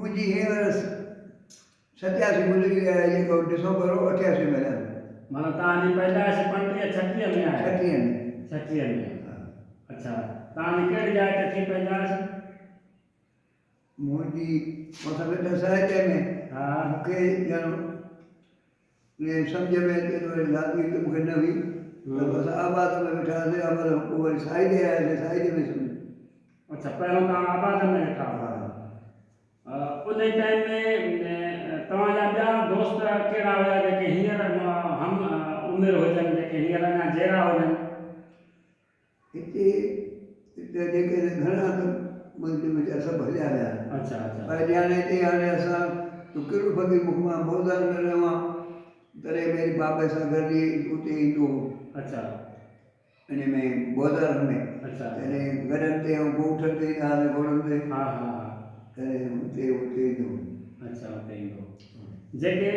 मुंहिंजी हींअर 87 गुज़री आहे जेको डिसंबर 88 में आहे माना तव्हांजी पैदाइश 35 36 में आहे 36 में 36 में अच्छा तव्हांजी कहिड़ी जाइ ते थी पैदाइश मुंहिंजी मथां वेठा साहित्य में हा मूंखे ॼण ईअं सम्झ में अचे थो वरी लाॻी त मूंखे न हुई त असां आबाद में वेठा हुआसीं आबाद में पोइ वरी साहित्य आयासीं साहित्य में सम्झ अच्छा पहिरों तव्हां आबाद में वेठा हुआ उन टाइम में तव्हांजा ॿिया दोस्त कहिड़ा हुया जेके हींअर हम उमिरि हुजनि जेके हींअर अञा जहिड़ा हुजनि हिते हिते जेके घणा त मुंहिंजे वीचार सभु हलिया विया अच्छा अच्छा पर हाणे हिते हाणे असां तूं कहिड़ो फ़क़ीर मूंखे मां बोज़ार में रहियो आहियां तॾहिं मेरी बाबा सां गॾु उते ईंदो हो अच्छा इन में बोज़ार में अच्छा तॾहिं गॾनि ते ऐं ॻोठनि ते ईंदा हुआसीं घोड़नि ते हा हा तॾहिं उते ईंदो अच्छा उते ईंदो जेके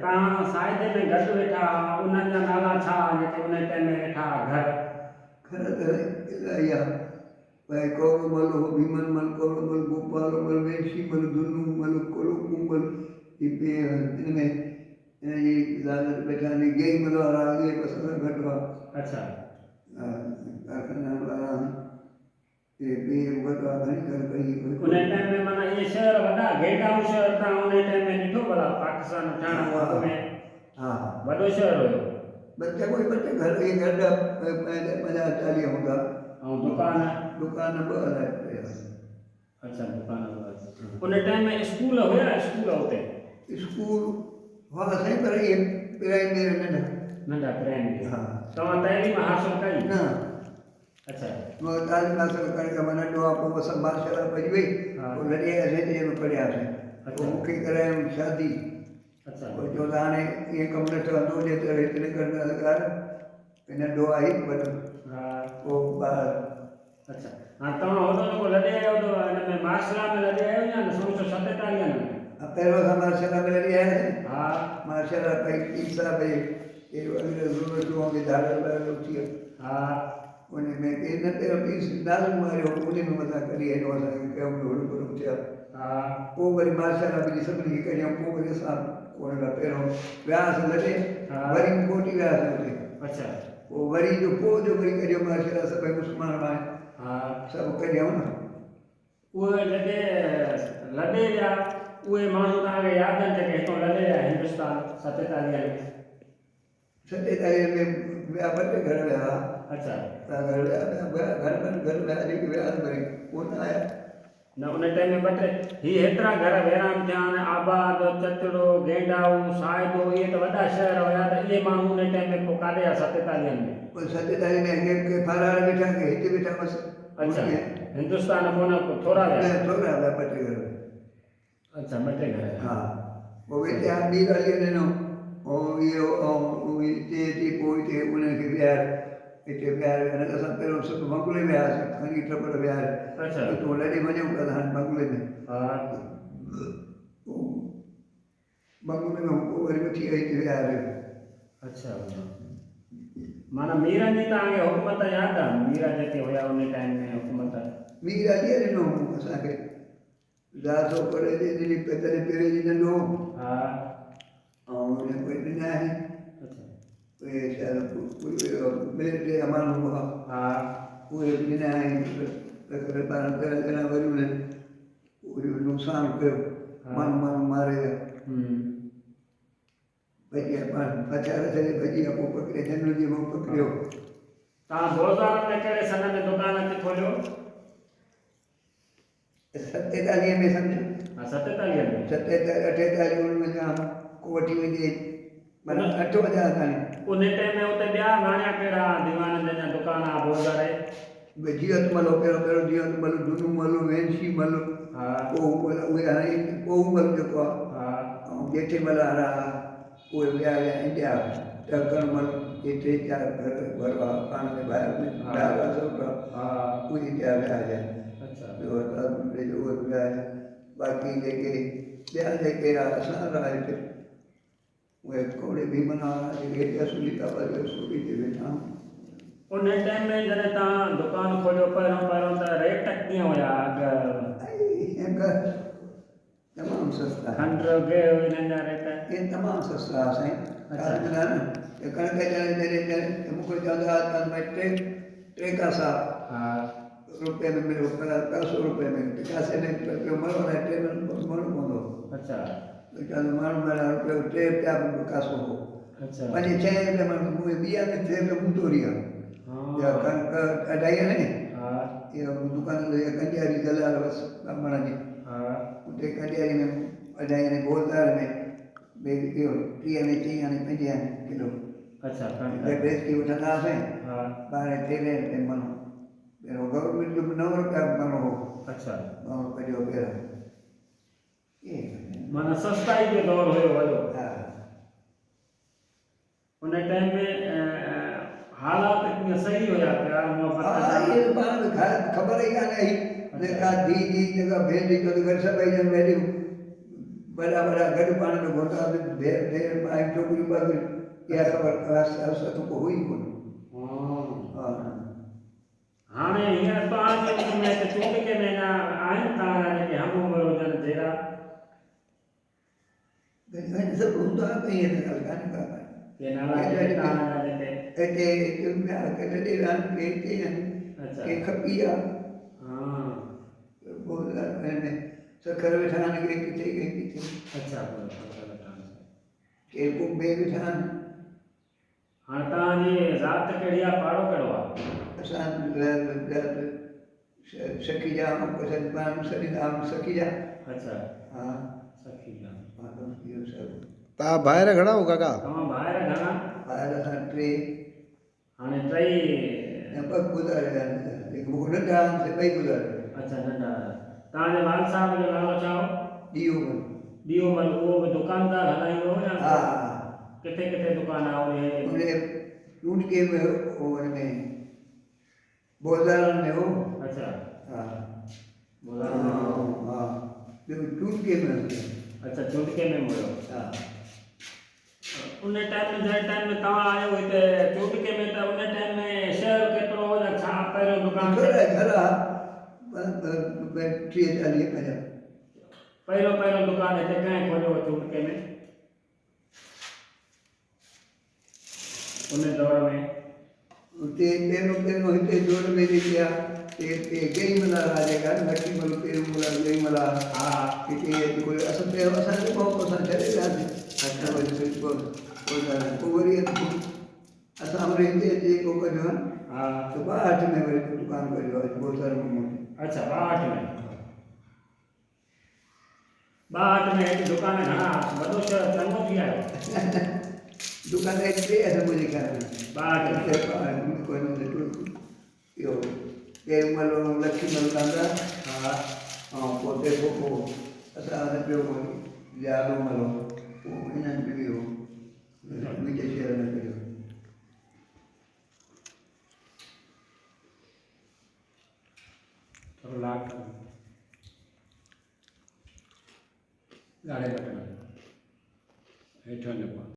तव्हां साहित्य में गॾु वेठा उन्हनि जा नाला छा जेके उन टाइम में वेठा घर घर त इलाही आहे भई कौरमल हो भीमनमल कौरमल गोपालमल वेंशीमल दुनूमल कोलोकूमल इन में इनजी ज़ालत वेठा आहिनि गेईमल वारा इहे बि असां सां गॾु हुआ अच्छा कारखाना वारा इहे ॿिए गॾु हुआ घणी घर कई उन टाइम में माना इहे शहर वॾा गेटाऊं शहर तव्हां उन टाइम में ॾिठो भला पाकिस्तान ठहण वक़्त में हा वॾो शहर हुयो बच्चा कोई बच्चे घर इहे गॾु 50-40 हूंदा ऐं दुकान दुकान ॿ अलाए टे अच्छा दुकान उन टाइम में स्कूल हुया स्कूल हुते स्कूल हा साईं पर इहे प्राइमरी नंढा नंढा प्राइमरी हा तव्हां तइलीम हासिल कई न अच्छा मगर तालीम हासिल करण खां मां नंढो आहे पोइ असां मार्शल पढ़ी वई हा पोइ लॾे असें में पढ़ियासीं पोइ मूंखे करायूं शादी अच्छा पोइ चयो त हाणे ईअं कमु न ठहंदो जे त हिते निकिरंदा लॻार नंढो आहे पर हा पोइ ॿार अच्छा हाणे तव्हां होॾो जेको लॾे आयो त हिन में मार्शल में लॾे आयो या 1947 में पहिरियों असां मार्शल में लॾे आयासीं हा मार्शल भई ईसा भई के धार थी हा उन में न पहिरियों पीस दारू मारियो उन में मथां कढी हेॾो असांखे कयूं हुड़ो थिया हा पोइ वरी मार्शल बि सभिनी खे कयूं पोइ वरी असां उन खां पहिरियों वियासीं लॾे वरी कोटी वियासीं हुते अच्छा पोइ वरी जो पोइ जो वरी कढियो मार्शल सभई मुस्लमान हाणे हा सभु कढियऊं न उहे लॾे विया उहे माण्हू तव्हांखे यादि आहिनि जेके हितां लॾे विया हिंदुस्तान 47 में 47 में ॿिया ॿ टे घर विया अच्छा घर विया जेके विया वरी कोन आया न उन टाइम में ॿ टे हीअ हेतिरा घर वैरान थिया आहिनि आबाद चतड़ो गेंडाऊ साहिबो इहे त वॾा शहर हुया त इहे माण्हू उन टाइम में पोइ काॾे आहे 47 में पोइ 47 में के फरार वेठा के हिते वेठा बसि अच्छा हिंदुस्तान कोन थोरा विया थोरा विया ॿ टे घर अच्छा ॿ टे घर हा पोइ हिते ॿी ॻाल्हि ॾिनो ऐं इहो हिते अची पोइ हिते उनखे विहार हिते विहार असां पहिरियों सभु बंगले में वियासीं खणी टपड़ विहार अच्छा हितां लॾे वञूं था हाणे बंगले में हा बंगले में पोइ वरी वठी आई हिते विहार अच्छा माना मीरनि जी तव्हांखे हुकूमत यादि आहे मीर जेके हुया उन टाइम में हुकूमत मीर अॼु ॾिनो असांखे दासो करे तॾहिं पहिरें जी नंढो हा ऐं हुन कोई ॾिना आहिनि अच्छा उहे शायदि मिलिट्री जा माण्हू हुआ हा उहे बि ॾिना आहिनि 12-13 ॼणा वरी उन्हनि उहे नुक़सानु कयो माण्हू मारे भॼी हथियार छॾे भॼी विया पोइ पकिड़े जनरल जी मूं पकिड़ियो तव्हां बोज़ार में कहिड़े सन में दुकान ते खोलियो 47 में सम्झो हा 47 में 48 में को वठी वञे माना 8 वॼा ताईं उन टाइम में उते ॿिया गाणिया कहिड़ा दीवाननि जा दुकान आहे बोज़ार भई जीअतमल पहिरियों जीअतमल दुनूमल वेंशीमल हा उहे हाणे पोहूमल जेको आहे ऐं जेठीमल वारा उहे विया इंडिया टकरमल इहे 3-4 घर भरिया पाण में ॿाहिरि में सभु उहे इंडिया विया ॿियो उहे विया बाक़ी जेके ॿिया जेके असां रहा हिते उहे कोड़े भीमना जेके असुली असुली ते वेठा उन टाइम में जॾहिं तव्हां दुकानु खोलियो पहिरियों त रेट कीअं हुया तमामु सस्ता खंड गेहूं हिननि जा रेट ये तमामु सस्ता आहे साईं अच्छा। छा न कणिक ॼणे मूंखे चवंदा हुआ त भई टे कासा हा रुपये में मिलियो 500 रुपये में 85 में पियो मरो न टे में मरो पवंदो अच्छा चवंदो माण्हू माना रुपयो 3 रुपया बि कासो हो अच्छा 5-6 रुपये माण्हू मुंहिंजे ॿिया में थिए त मूं तोड़ी आहे या हाँ कणिक अढाई आहे हाँ इहा दुकान ते कंडियारी दलाल बसि ब्राह्मण जी हाँ उते कंडियारी में अढाई आने बोलदार में भई इहो 30 आने 40 आने 50 आने किलो अच्छा जंहिं खंड बेचती वठंदा हुआसीं हाँ 12-13 रुपये मनो पहिरियों गवर्नमेंट जो 9 रुपया मनो हो अच्छा कढियो पहिरियों माना सस्ताई जो दौर हुयो वॾो हा उन टाइम में हालात कीअं सही हुया प्यार हा मोहब्बत इहे पाण ख़बर ई कान्हे ही का धी जेका भेण जी तो गॾु सभई ॼण वेठियूं वॾा गॾु पाण में घुमंदा भेण माई छोकिरियूं ॿाकिरियूं इहा ख़बर असत को हुई कोन हा हाणे हींअर पाण जे विच में त चोॾके महीना आहिनि तव्हांजा जेके हम उमिरि हुजनि जहिड़ा सभु हूंदो आहे त ईअं त ॻाल्हि कान्हे का के नाला जेके तव्हांजा जेके हिते लॾे रहनि के हिते आहिनि अच्छा के खपी आहे हाँ सखर वेठा आहिनि के किथे के किथे अच्छा के कुंभे वेठा आहिनि हाणे तव्हांजी ज़ात कहिड़ी आहे पाड़ो कहिड़ो आहे असां सखी जा पाण सॾींदा सखी जा अच्छा हा सखी जा इहो सभु तव्हां ॿाहिरि घणा हो काका तव्हां ॿाहिरि घणा ॿाहिरि असां 3 हाणे टई ऐं 2 गुज़ारिया आहिनि हिकु मूंखे नंढा आहिनि 2 गुज़ारिया अच्छा नंढा तव्हांजे वाल साहिब जो नालो छा हो ॾीहो ॾियो मन उहो बि दुकानदार हलाईंदो हो या हा किथे किथे दुकान आहे उन उन टूटके में हो हुन में बोलदारनि में हो अच्छा हा बोला हा ॿियो टूटके में अच्छा चुटके में मुड़ो हा उन टाइम में जंहिं टाइम में तव्हां आयो हिते चुटके में त उन टाइम में शहर केतिरो हो या छा पहिरियों दुकान घर आहे 30-40 पंहिंजा पहिरियों दुकान हिते कंहिं खोलियो हो चुटके में उन दौर में उते पहिरियों हिते जोर में जेकी आहे गेई मला जेका लकी मल पहिरियों मला गेई मला हा हिते कोई असां पहिरियों असांखे पोइ असां छॾे वियासीं पोइ वरी असां वरी हिते जेको कढियो आहे हा तो 62 में वरी दुकान कढियो आहे बोलदार में अच्छा 62 में 62 में हिकु दुकान घणा वॾो शहर चङो थी आयो दुकान ते असां मुंहिंजे घर में 62 इहो पहिरियों malo लक्ष्मी मल कंदा हा ऐं पोइ असां पियो यादो malo पोइ इन्हनि बि इहो मुंहिंजे शहर में कढियो लाख ॻाढ़े बटन हेठि वञो